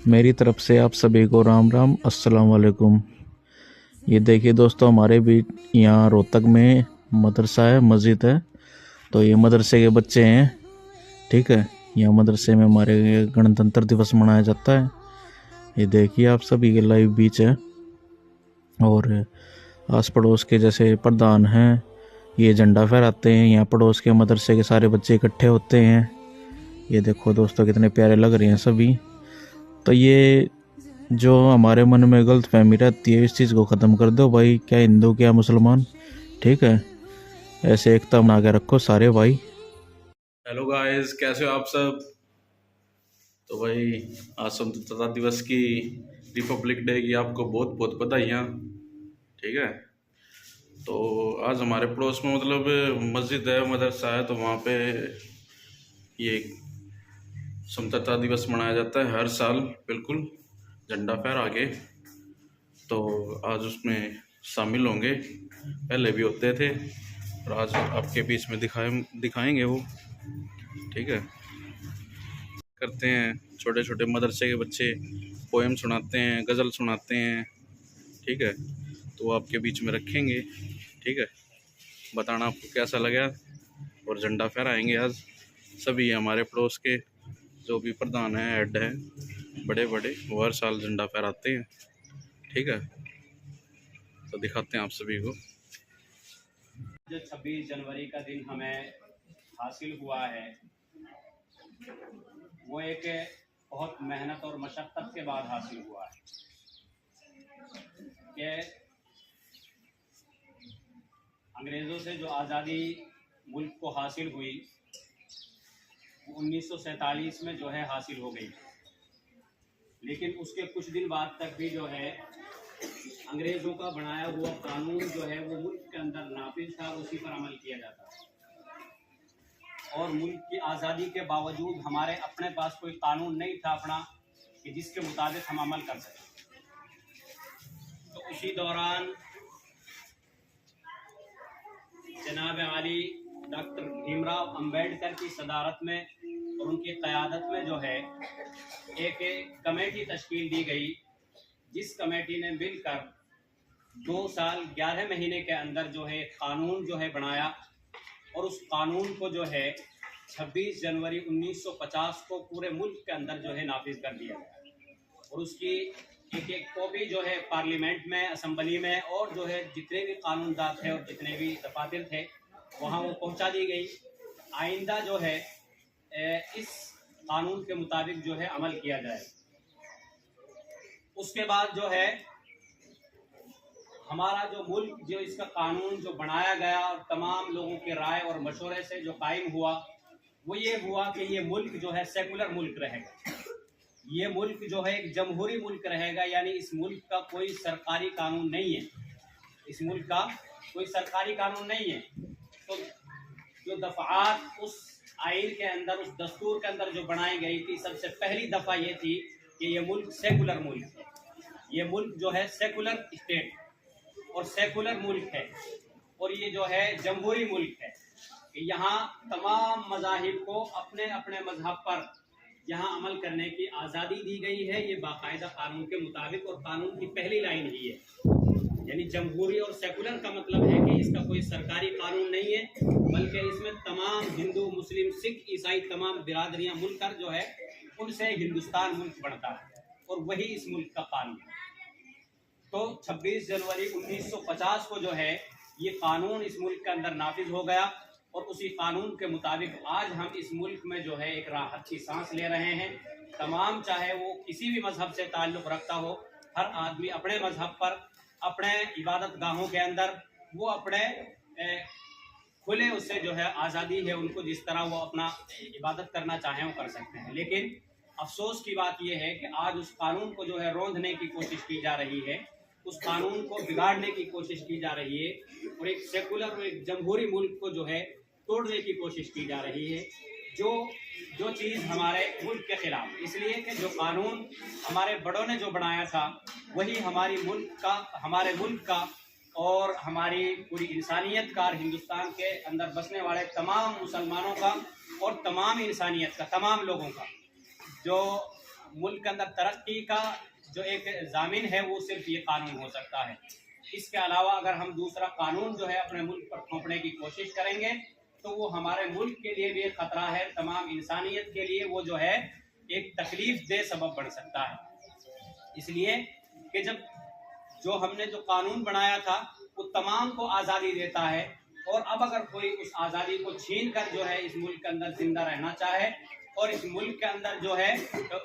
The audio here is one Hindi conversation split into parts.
मेरी तरफ से आप सभी को राम राम, अस्सलाम वालेकुम। ये देखिए दोस्तों, हमारे भी यहाँ रोहतक में मदरसा है, मस्जिद है। तो ये मदरसे के बच्चे हैं, ठीक है। यहाँ मदरसे में हमारे गणतंत्र दिवस मनाया जाता है। ये देखिए आप सभी के लाइव बीच है। और आस पड़ोस के जैसे प्रधान हैं, ये झंडा फहराते हैं। यहाँ पड़ोस के मदरसे के सारे बच्चे इकट्ठे होते हैं। ये देखो दोस्तों, कितने प्यारे लग रहे हैं सभी। तो ये जो हमारे मन में गलत फहमी रहती है, इस चीज़ को ख़त्म कर दो भाई। क्या हिंदू, क्या मुसलमान, ठीक है। ऐसे एकता बना के रखो सारे भाई। हेलो गाइस, कैसे हो आप सब। तो भाई, आज स्वतंत्रता दिवस की, रिपब्लिक डे की आपको बहुत बहुत बधाइयाँ, ठीक है। तो आज हमारे पड़ोस में मतलब मस्जिद है, मदरसा है, तो वहाँ पे ये स्वतंत्रता दिवस मनाया जाता है हर साल, बिल्कुल झंडा फहरा के। तो आज उसमें शामिल होंगे, पहले भी होते थे और आज आपके बीच में दिखाएंगे वो, ठीक है। करते हैं, छोटे छोटे मदरसे के बच्चे पोएम सुनाते हैं, गज़ल सुनाते हैं, ठीक है। तो वो आपके बीच में रखेंगे, ठीक है। बताना आपको कैसा लगा। और झंडा फहराएंगे आज सभी हमारे पड़ोस के जो भी प्रधान हैं, हेड हैं, बड़े बड़े, वो हर साल झंडा फहराते हैं, ठीक है। तो दिखाते हैं आप सभी को। जो 26 जनवरी का दिन हमें हासिल हुआ है, वो एक बहुत मेहनत और मशक्क़त के बाद हासिल हुआ है कि अंग्रेज़ों से जो आज़ादी मुल्क को हासिल हुई, वो 1947 में जो है हासिल हो गई। लेकिन उसके कुछ दिन बाद तक भी जो है अंग्रेज़ों का बनाया हुआ कानून जो है वो मुल्क के अंदर नाफिज था, उसी पर अमल किया जाता था। और मुल्क की आज़ादी के बावजूद हमारे अपने पास कोई कानून नहीं था अपना कि जिसके मुताबिक हम अमल कर सकें। तो उसी दौरान जनाब आली डॉक्टर भीमराव अंबेडकर की सदारत में और उनकी क़यादत में जो है एक कमेटी तश्कील दी गई, जिस कमेटी ने मिलकर 2 साल 11 महीने के अंदर जो है कानून जो है बनाया। और उस कानून को जो है 26 जनवरी 1950 को पूरे मुल्क के अंदर जो है नाफिज कर दिया गया। और उसकी एक एक कॉपी जो है पार्लियामेंट में, असम्बली में, और जो है जितने भी कानूनदार थे और जितने भी दफातर थे वहाँ वो पहुँचा दी गई। आइंदा जो है इस कानून के मुताबिक जो है अमल किया जाए। उसके बाद जो है हमारा जो मुल्क, जो इसका कानून जो बनाया गया और तमाम लोगों के राय और मशवरे से जो कायम हुआ, वो ये हुआ कि ये मुल्क जो है सेकुलर मुल्क रहेगा। ये मुल्क जो है एक जमहूरी मुल्क रहेगा, यानी इस मुल्क का कोई सरकारी कानून नहीं है। इस मुल्क का कोई सरकारी कानून नहीं है। तो जो दफ़ात उस आइन के अंदर, उस दस्तूर के अंदर जो बनाई गई थी, सबसे पहली दफ़ा ये थी कि ये मुल्क सेकुलर मुल्क है। ये मुल्क जो है सेकुलर स्टेट और सेकुलर मुल्क है। और ये जो है जमहूरी मुल्क है कि यहाँ तमाम मज़ाहिब को अपने अपने मजहब पर यहाँ अमल करने की आज़ादी दी गई है। ये बाकायदा कानून के मुताबिक, और कानून की पहली लाइन ही है। यानी जमहूरी और सेकुलर का मतलब है कि इसका कोई सरकारी कानून नहीं है, बल्कि इसमें तमाम हिंदू, मुस्लिम, सिख, ईसाई तमाम बिरादरियाँ मिलकर जो है उनसे हिंदुस्तान मुल्क बनता है, और वही इस मुल्क का कानून है। तो 26 जनवरी 1950 को जो है ये कानून इस मुल्क के अंदर नाफिज हो गया। और उसी कानून के मुताबिक आज हम इस मुल्क में जो है एक राहत की सांस ले रहे हैं। तमाम, चाहे वो किसी भी मजहब से ताल्लुक़ रखता हो, हर आदमी अपने मजहब पर, अपने इबादत गाहों के अंदर वो अपने खुले, उससे जो है आज़ादी है उनको, जिस तरह वो अपना इबादत करना चाहें वो कर सकते हैं। लेकिन अफसोस की बात यह है कि आज उस कानून को जो है रोंदने की कोशिश की जा रही है, उस कानून को बिगाड़ने की कोशिश की जा रही है, और एक सेकुलर और एक जमहूरी मुल्क को जो है तोड़ने की कोशिश की जा रही है। जो चीज़ हमारे मुल्क के खिलाफ, इसलिए कि जो कानून हमारे बड़ों ने जो बनाया था वही हमारे मुल्क का और हमारी पूरी इंसानियत का, और हिंदुस्तान के अंदर बसने वाले तमाम मुसलमानों का और तमाम इंसानियत का, तमाम लोगों का जो मुल्क के अंदर तरक्की का जो एक जामिन है वो सिर्फ ये कानून हो सकता है। इसके अलावा अगर हम दूसरा कानून जो है अपने मुल्क पर थोपने की कोशिश करेंगे तो वो हमारे मुल्क के लिए भी एक खतरा है, तमाम इंसानियत के लिए वो जो है एक तकलीफ दे सबब बन सकता है। इसलिए कि जब जो हमने जो कानून बनाया था वो तमाम को आज़ादी देता है, और अब अगर कोई उस आज़ादी को छीन कर जो है इस मुल्क के अंदर जिंदा रहना चाहे और इस मुल्क के अंदर जो है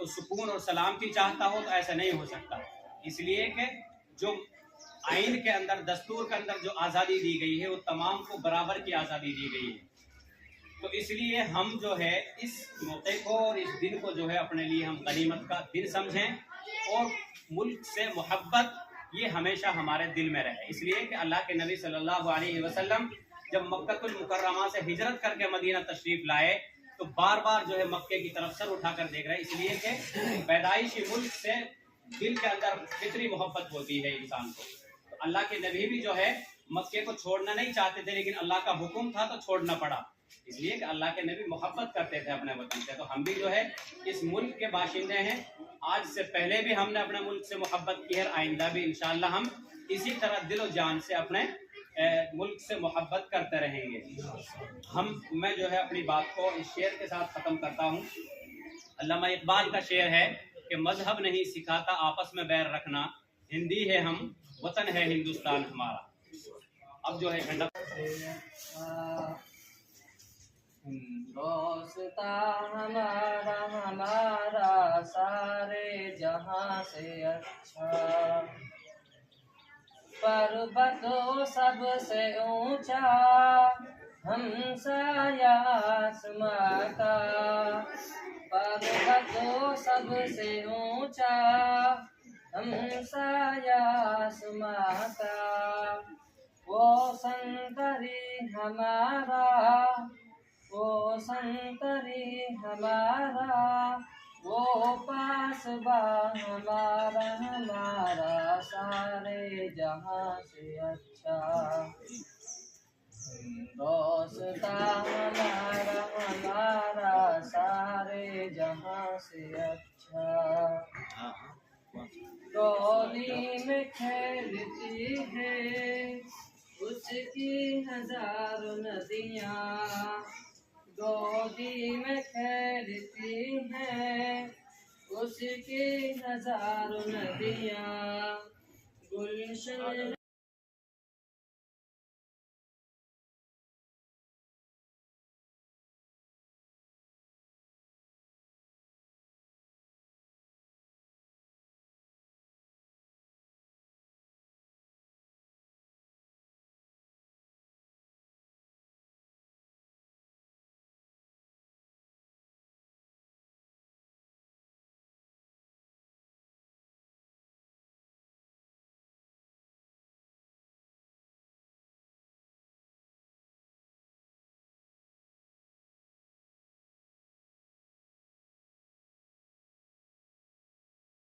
सुकून और सलामती चाहता हो तो ऐसा नहीं हो सकता। इसलिए कि जो आइन के अंदर, दस्तूर के अंदर जो आज़ादी दी गई है वो तमाम को बराबर की आज़ादी दी गई है। तो इसलिए हम जो है इस मौके को और इस दिन को जो है अपने लिए हम गनीमत का दिन समझें, और मुल्क से मोहब्बत ये हमेशा हमारे दिल में रहे। इसलिए कि अल्लाह के नबी सल्लल्लाहु अलैहि वसल्लम जब मक्कतुल मुकर्रमा से हिजरत करके मदीना तशरीफ लाए तो बार बार जो है मक्के की तरफ सर उठाकर देख रहे हैं, इसलिए कि पैदाइशी मुल्क से दिल के अंदर फितरी मोहब्बत होती है इंसान को। तो अल्लाह के नबी भी जो है मक्के को छोड़ना नहीं चाहते थे, लेकिन अल्लाह का हुक्म था तो छोड़ना पड़ा, इसलिए कि अल्लाह के नबी मोहब्बत करते थे अपने वतन से। तो हम भी जो है इस मुल्क के बाशिंदे हैं। आज से पहले भी हमने अपने मुल्क से मोहब्बत की है, आइंदा भी इंशाअल्लाह हम इसी तरह दिल और जान से अपने मुल्क से मोहब्बत करते रहेंगे। मैं जो है अपनी बात को इस शेर के साथ ख़त्म करता हूँ। अल्लामा इकबाल का शेर है कि मजहब नहीं सिखाता आपस में बैर रखना, हिंदी है हम, वतन है हिंदुस्तान हमारा। अब जो है ठंडा दोस्ता हमारा हमारा सारे जहां से अच्छा, पर्वतों सबसे ऊंचा हमसाया आसमां का, पर्वतों सबसे ऊंचा हमसाया आसमां का, वो संतरी हमारा, वो संतरी हमारा, वो पासबा हमारा हमारा सारे जहां से अच्छा, दोस्ता हमारा हमारा सारे जहां से अच्छा, डोली में खेलती है उसकी हजारों नदियाँ, गोदी में खेलती है उसकी हजारों नदियाँ, गुलशन